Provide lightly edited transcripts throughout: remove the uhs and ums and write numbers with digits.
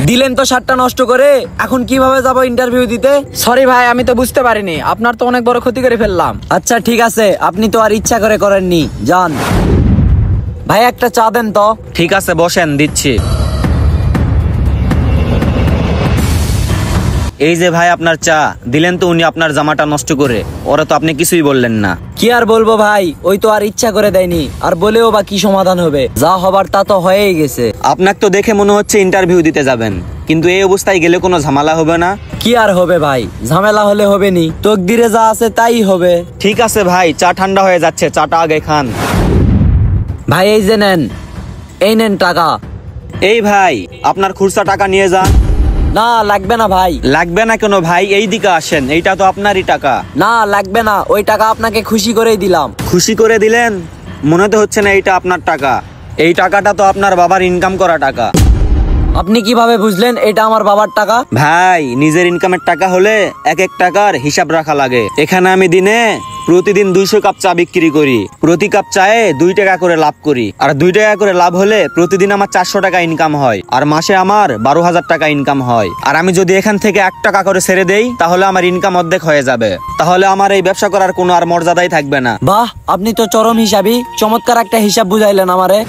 দিলেন তো শার্টটা নষ্ট করে, এখন কিভাবে যাব ইন্টারভিউ দিতে? সরি ভাই, আমি তো বুঝতে পারিনি, আপনার তো অনেক বড় ক্ষতি করে ফেললাম। আচ্ছা ঠিক আছে, আপনি তো আর ইচ্ছা করে করেননি, যান। ভাই একটা চা দেন তো। ঠিক আছে বসেন, দিচ্ছি। এই যে ভাই আপনার চা দিলেন তো উনি আপনার জামাটা নষ্ট করে, ওরা তো আপনি কিছুই বললেন না। কি আর বলবো ভাই, ওই তো আর ইচ্ছা করে দেয়নি, আর বলেও বা কি সমাধান হবে, যা হবার তা তো হয়েই গেছে। আপনাকে তো দেখে মনে হচ্ছে ইন্টারভিউ দিতে যাবেন, কিন্তু এই অবস্থায় গেলে কোনো ঝামেলা হবে না? কি আর হবে ভাই, ঝামেলা হলে হবে নি, তকদিরে যা আছে তাই হবে। ঠিক আছে ভাই, চা ঠান্ডা হয়ে যাচ্ছে, চাটা আগে খান। ভাই এই যে নেন, এই নেন টাকা। এই ভাই আপনার খুচরা টাকা নিয়ে যান। না লাগবে না ভাই। লাগবে না কেন ভাই, এই দিকে আসেন, এইটা তো আপনারই টাকা। না লাগবে না, ওই টাকা আপনাকে খুশি করেই দিলাম। খুশি করে দিলেন? মনে তো হচ্ছে না এইটা আপনার টাকা, এই টাকাটা তো আপনার বাবার ইনকাম করা টাকা। আপনি কিভাবে বুঝলেন এটা আমার বাবার টাকা? ভাই নিজের ইনকামের টাকা হলে এক এক টাকার হিসাব রাখা লাগে। এখানে আমি দিনে প্রতিদিন 200 কাপ চা বিক্রি করি, প্রতি কাপ চায়ে 2 টাকা করে লাভ করি, আর 2 টাকা করে লাভ হলে প্রতিদিন আমার 400 টাকা ইনকাম হয়, আর মাসে আমার 12,000 টাকা ইনকাম হয়। আর আমি যদি এখান থেকে 1 টাকা করে ছেড়ে দেই তাহলে আমার ইনকাম অর্ধেক হয়ে যাবে, তাহলে আমার এই ব্যবসা করার কোনো আর মর্যাদাই থাকবে না। বাহ, আপনি তো চরম হিসাবই, চমৎকার একটা হিসাব বুঝাইলেন আমারে।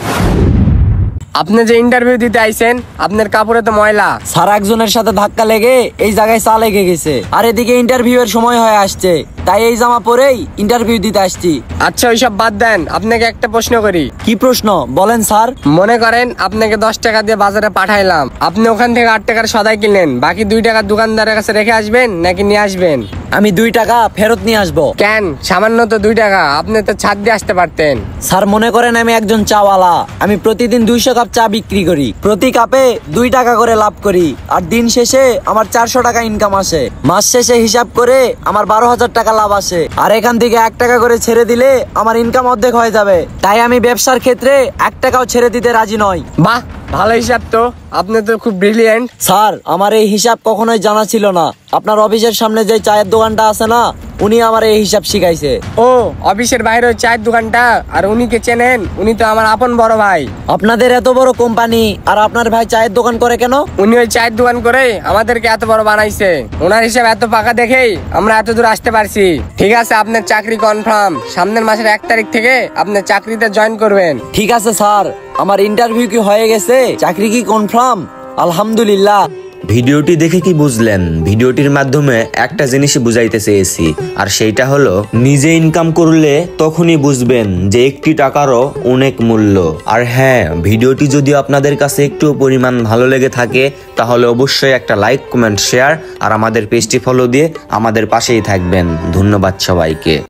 আপনি যে ইন্টারভিউ দিতে আইছেন, আপনার কাপড়ে তো ময়লা। স্যার একজনের সাথে ধাক্কা লেগে এই জায়গায় চা লেগে গেছে, আর এদিকে ইন্টারভিউ এর সময় হয়ে আসছে, তাই এই জামা পরেই ইন্টারভিউ দিতে আসছি। আচ্ছা ওইসব বাদ দেন, আপনাকে একটা প্রশ্ন করি। কি প্রশ্ন বলেন স্যার? মনে করেন আপনাকে 10 টাকা দিয়ে বাজারে পাঠাইলাম, আপনি ওখান থেকে 8 টাকার সদাই কিনলেন, বাকি 2 টাকা দোকানদারের কাছে রেখে আসবেন নাকি নিয়ে আসবেন? আমি 2 টাকা ফেরত নিয়ে আসবো। কেন? সামান্য তো 2 টাকা, আপনি তো ছাড় দিয়ে আসতে পারতেন। স্যার মনে করেন আমি একজন চাওয়ালা, আমি প্রতিদিন 200 কাপ চা বিক্রি করি, প্রতি কাপে 2 টাকা করে লাভ করি, আর দিন শেষে আমার 400 টাকা ইনকাম আসে। মাস শেষে হিসাব করে আমার 12,000 টাকা লাভ আসে, আর এখান থেকে 1 টাকা করে ছেড়ে দিলে আমার ইনকাম অর্ধেক হয়ে যাবে। তাই আমি ব্যবসার ক্ষেত্রে 1 টাকাও ছেড়ে দিতে রাজি নই। বাহ, ভালো হিসাব তো, আপনি তো খুব ব্রিলিয়েন্ট। স্যার আমার এই হিসাব কখনোই জানা ছিল না, আপনার অফিসের সামনে যে চায়ের দোকানটা আছে না, উনি আমার এই হিসাব শিখাইছে। ও, অফিসের বাইরে ওই চায়ের দোকানটা, আর উনিকে চেনেন? উনি তো আমার আপন বড় ভাই। আপনাদের এত বড় কোম্পানি, আর আপনার ভাই চায়ের দোকান করে কেন? উনি ওই চায়ের দোকান করে আমাদেরকে এত বড় বানাইছে, ওনার হিসাব এত পাকা দেখেই আমরা এত দূর আসতে পারছি। ঠিক আছে, আপনার চাকরি কনফার্ম, সামনের মাসের 1 তারিখ থেকে আপনি চাকরিতে জয়েন করবেন। ঠিক আছে স্যার, আমার ইন্টারভিউ কি হয়ে গেছে? চাকরি কি কনফার্ম? আলহামদুলিল্লাহ। ভিডিওটি দেখে কি বুঝলেন? ভিডিওটির মাধ্যমে একটা জিনিসই বুঝাইতে চেয়েছি, আর সেইটা হলো নিজে ইনকাম করলে তখনই বুঝবেন যে একটি টাকারও অনেক মূল্য। আর হ্যাঁ, ভিডিওটি যদি আপনাদের কাছে একটু পরিমাণ ভালো লেগে থাকে তাহলে অবশ্যই একটা লাইক, কমেন্ট, শেয়ার আর আমাদের পেজটি ফলো দিয়ে আমাদের পাশেই থাকবেন। ধন্যবাদ সবাইকে।